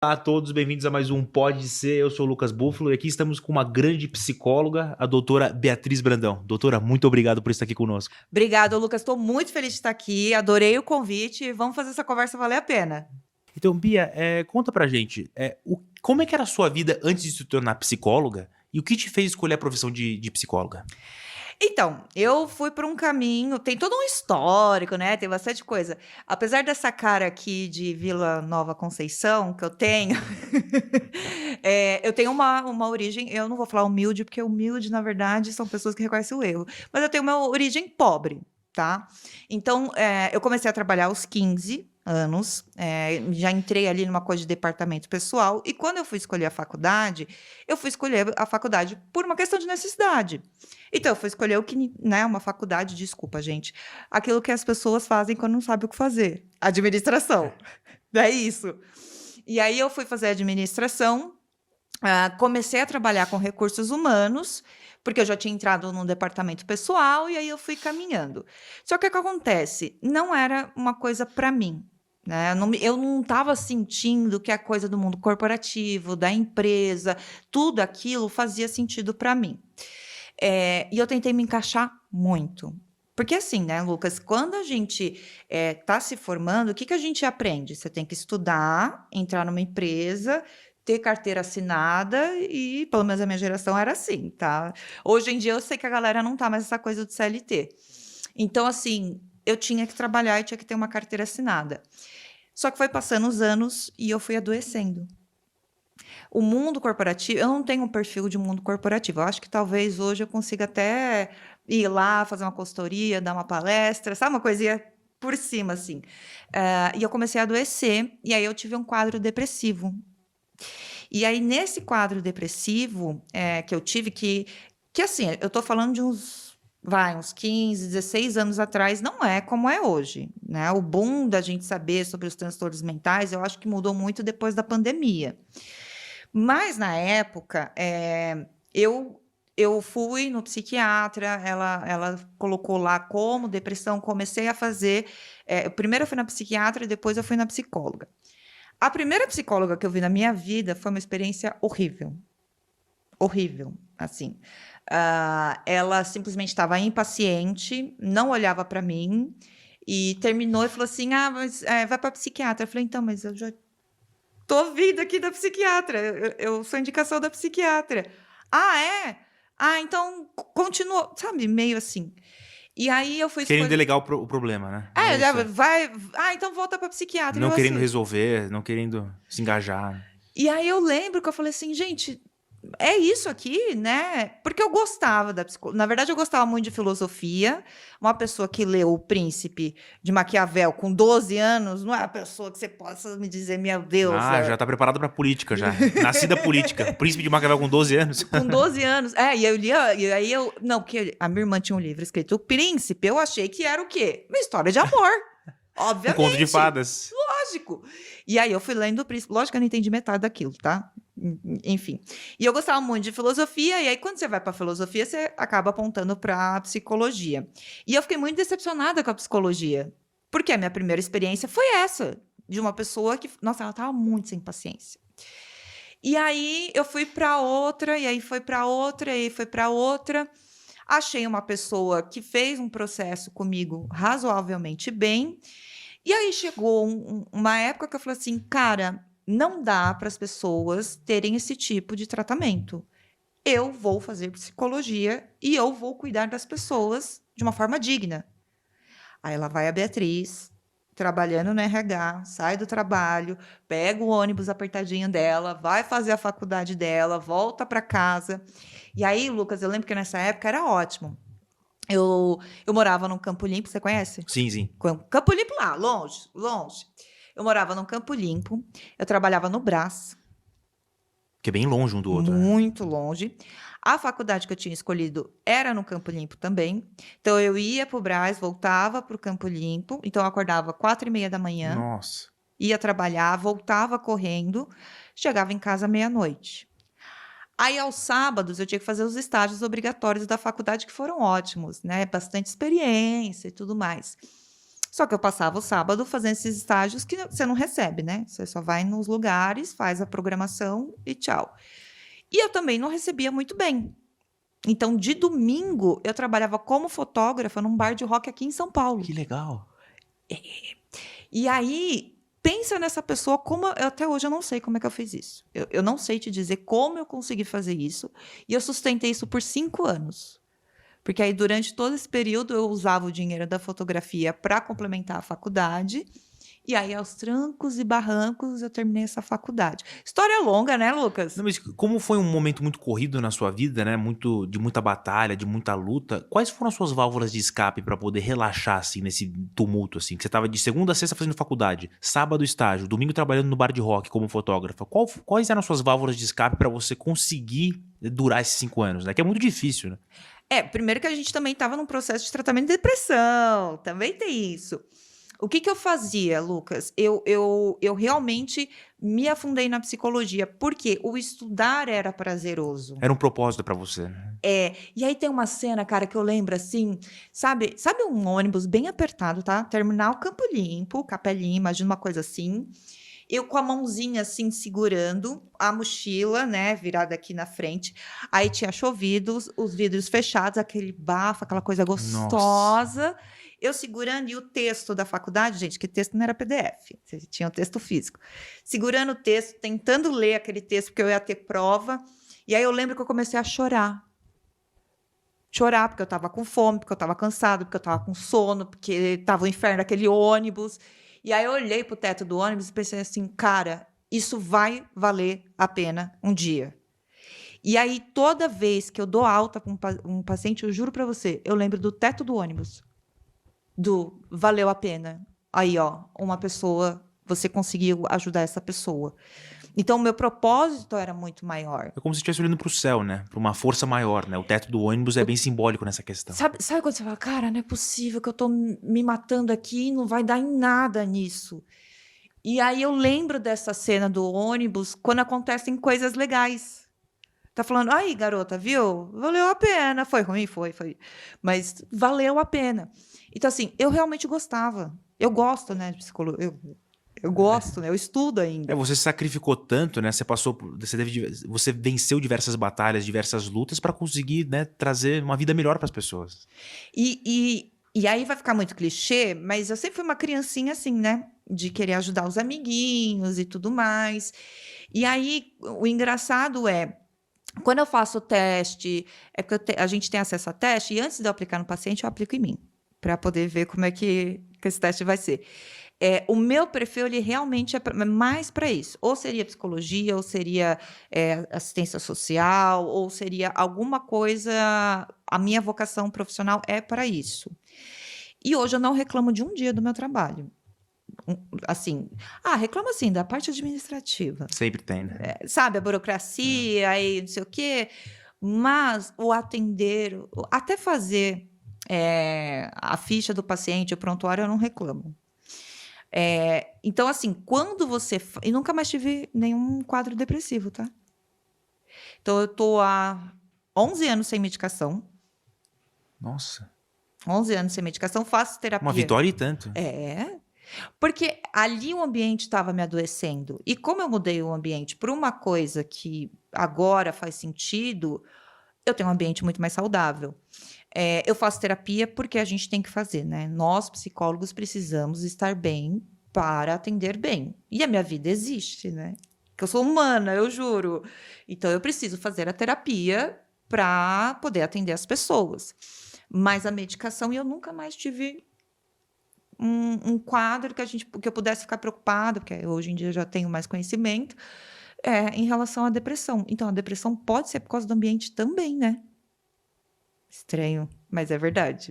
Olá a todos, bem-vindos a mais um Pode Ser. Eu sou o Lucas Búfalo e aqui estamos com uma grande psicóloga, a doutora Beatriz Brandão. Doutora, muito obrigado por estar aqui conosco. Obrigada, Lucas. Estou muito feliz de estar aqui. Adorei o convite. Vamos fazer essa conversa valer a pena. Então, Bia, conta pra gente, como é que era a sua vida antes de se tornar psicóloga e o que te fez escolher a profissão de psicóloga? Então, eu fui por um caminho. Tem todo um histórico, né? Tem bastante coisa. Apesar dessa cara aqui de Vila Nova Conceição que eu tenho, eu tenho uma origem. Eu não vou falar humilde, porque humilde, na verdade, são pessoas que reconhecem o erro. Mas eu tenho uma origem pobre, tá? Então, eu comecei a trabalhar aos 15 anos, já entrei ali numa coisa de departamento pessoal, e quando eu fui escolher a faculdade, eu fui escolher a faculdade por uma questão de necessidade. Então, eu fui escolher o que, né, uma faculdade, desculpa, gente, aquilo que as pessoas fazem quando não sabem o que fazer, administração. É isso. E aí eu fui fazer administração, comecei a trabalhar com recursos humanos, porque eu já tinha entrado no departamento pessoal, e aí eu fui caminhando. Só que o que acontece? Não era uma coisa para mim. Né? Eu não estava sentindo que a coisa do mundo corporativo, da empresa, tudo aquilo fazia sentido para mim. E eu tentei me encaixar muito. Porque assim, né, Lucas, quando a gente está se formando, o que a gente aprende? Você tem que estudar, entrar numa empresa, ter carteira assinada e, pelo menos a minha geração era assim, tá? Hoje em dia eu sei que a galera não tá mais essa coisa do CLT. Então, assim, eu tinha que trabalhar e tinha que ter uma carteira assinada. Só que foi passando os anos e eu fui adoecendo. O mundo corporativo, eu não tenho um perfil de mundo corporativo. Eu acho que talvez hoje eu consiga até ir lá, fazer uma consultoria, dar uma palestra, sabe? Uma coisinha por cima, assim. E eu comecei a adoecer, e aí eu tive um quadro depressivo. E aí, nesse quadro depressivo que eu tive, que assim, eu tô falando de uns 15, 16 anos atrás, não é como é hoje, né? O boom da gente saber sobre os transtornos mentais, eu acho que mudou muito depois da pandemia. Mas, na época, eu fui no psiquiatra, ela colocou lá como depressão, comecei a fazer. Primeiro eu fui na psiquiatra e depois eu fui na psicóloga. A primeira psicóloga que eu vi na minha vida foi uma experiência horrível. Horrível, assim. Ela simplesmente estava impaciente, não olhava para mim e terminou e falou assim: mas vai para psiquiatra. Eu falei: então, mas eu já tô vindo aqui da psiquiatra, eu sou indicação da psiquiatra. Ah, é? Ah, então continua, sabe, meio assim. E aí eu fui Querendo escolher. delegar o problema, né? É Já isso. vai. Ah, então volta pra psiquiatra. Não Eu querendo assim. resolver, não querendo se engajar. E aí eu lembro que eu falei assim, gente, é isso aqui, né? Porque eu gostava da psicologia. Na verdade, eu gostava muito de filosofia. Uma pessoa que leu O Príncipe de Maquiavel com 12 anos, não é a pessoa que você possa me dizer, meu Deus, Ah, já tá preparado pra política já. Nascida política. Príncipe de Maquiavel com 12 anos. com 12 anos. E eu lia, e aí eu. Não, porque a minha irmã tinha um livro escrito O Príncipe, eu achei que era o quê? Uma história de amor. Um conto de Obviamente. fadas. Lógico. E aí eu fui lendo O Príncipe. Lógico que eu não entendi metade daquilo, tá? Enfim. E eu gostava muito de filosofia, e aí quando você vai para filosofia, você acaba apontando para psicologia. E eu fiquei muito decepcionada com a psicologia, porque a minha primeira experiência foi essa, de uma pessoa que, nossa, ela estava muito sem paciência. E aí eu fui para outra, e aí foi para outra, e aí foi para outra. Achei uma pessoa que fez um processo comigo razoavelmente bem. E aí chegou uma época que eu falei assim, cara, não dá para as pessoas terem esse tipo de tratamento. Eu vou fazer psicologia e eu vou cuidar das pessoas de uma forma digna. Aí lá vai a Beatriz, trabalhando no RH, sai do trabalho, pega o ônibus apertadinho dela, vai fazer a faculdade dela, volta para casa. E aí, Lucas, eu lembro que nessa época era ótimo. Eu morava num Campo Limpo, você conhece? Sim, sim. Campo Limpo lá, longe, longe. Eu morava num Campo Limpo, eu trabalhava no Brás, Que é bem longe um do outro, né? muito longe. A faculdade que eu tinha escolhido era no Campo Limpo também. Então, eu ia para o Brás, voltava para o Campo Limpo. Então, eu acordava 4:30 da manhã, Nossa. ia trabalhar, voltava correndo, chegava em casa meia-noite. Aí, aos sábados, eu tinha que fazer os estágios obrigatórios da faculdade, que foram ótimos, né? Bastante experiência e tudo mais. Só que eu passava o sábado fazendo esses estágios que você não recebe, né? Você só vai nos lugares, faz a programação e tchau. E eu também não recebia muito bem. Então, de domingo, eu trabalhava como fotógrafa num bar de rock aqui em São Paulo. Que legal. E aí, pensa nessa pessoa, até hoje eu não sei como é que eu fiz isso. Eu não sei te dizer como eu consegui fazer isso. E eu sustentei isso por 5 anos. Porque aí, durante todo esse período, eu usava o dinheiro da fotografia para complementar a faculdade. E aí, aos trancos e barrancos, eu terminei essa faculdade. História longa, né, Lucas? Não, mas como foi um momento muito corrido na sua vida, né? De muita batalha, de muita luta, quais foram as suas válvulas de escape para poder relaxar, assim, nesse tumulto, assim? Que você tava de segunda a sexta fazendo faculdade, sábado estágio, domingo trabalhando no bar de rock como fotógrafa. Quais eram as suas válvulas de escape para você conseguir durar esses 5 anos, né? Que é muito difícil, né? Primeiro que a gente também estava num processo de tratamento de depressão, também tem isso. O que eu fazia, Lucas? Eu realmente me afundei na psicologia, porque o estudar era prazeroso. Era um propósito para você, né? E aí tem uma cena, cara, que eu lembro assim, sabe um ônibus bem apertado, tá? Terminal Campo Limpo, Capelinha, imagina uma coisa assim. Eu com a mãozinha assim, segurando a mochila, né, virada aqui na frente. Aí tinha chovido, os vidros fechados, aquele bafo, aquela coisa gostosa. Eu segurando, e o texto da faculdade, gente, que texto não era PDF, tinha o texto físico. Segurando o texto, tentando ler aquele texto, porque eu ia ter prova. E aí eu lembro que eu comecei a chorar. Chorar, porque eu estava com fome, porque eu estava cansado, porque eu estava com sono, porque estava o inferno daquele ônibus. E aí eu olhei para o teto do ônibus e pensei assim, cara, isso vai valer a pena um dia. E aí, toda vez que eu dou alta para um paciente, eu juro para você, eu lembro do teto do ônibus. Valeu a pena. Aí, ó, uma pessoa, você conseguiu ajudar essa pessoa. Então, o meu propósito era muito maior. É como se estivesse olhando pro céu, né? Pra uma força maior, né? O teto do ônibus é bem simbólico nessa questão. Sabe quando você fala, cara, não é possível que eu tô me matando aqui e não vai dar em nada nisso. E aí eu lembro dessa cena do ônibus quando acontecem coisas legais. Tá falando, aí, garota, viu? Valeu a pena. Foi ruim? Foi. Mas valeu a pena. Então, assim, eu realmente gostava. Eu gosto, né, de psicologia. Eu gosto, né? Eu estudo ainda. Você se sacrificou tanto, né? Você venceu diversas batalhas, diversas lutas para conseguir, né, trazer uma vida melhor para as pessoas. E aí vai ficar muito clichê, mas eu sempre fui uma criancinha assim, né? De querer ajudar os amiguinhos e tudo mais. E aí, o engraçado quando eu faço o teste, é porque a gente tem acesso a teste, e antes de eu aplicar no paciente, eu aplico em mim, para poder ver como é que esse teste vai ser. O meu perfil, ele realmente é mais para isso. Ou seria psicologia, ou seria assistência social, ou seria alguma coisa... A minha vocação profissional é para isso. E hoje eu não reclamo de um dia do meu trabalho. Assim, reclamo assim, da parte administrativa. Sempre tem, né? Sabe, a burocracia, aí não sei o quê. Mas o atender, até fazer a ficha do paciente, o prontuário, eu não reclamo. Então, assim, quando você... E nunca mais tive nenhum quadro depressivo, tá? Então, eu tô há 11 anos sem medicação. Nossa. 11 anos sem medicação, faço terapia. Uma vitória e tanto. Porque ali o ambiente estava me adoecendo. E como eu mudei o ambiente para uma coisa que agora faz sentido, eu tenho um ambiente muito mais saudável. Eu faço terapia porque a gente tem que fazer, né? Nós, psicólogos, precisamos estar bem para atender bem. E a minha vida existe, né? Porque eu sou humana, eu juro. Então, eu preciso fazer a terapia para poder atender as pessoas. Mas a medicação, eu nunca mais tive um quadro que eu pudesse ficar preocupada, porque hoje em dia eu já tenho mais conhecimento, em relação à depressão. Então, a depressão pode ser por causa do ambiente também, né? Estranho, mas é verdade.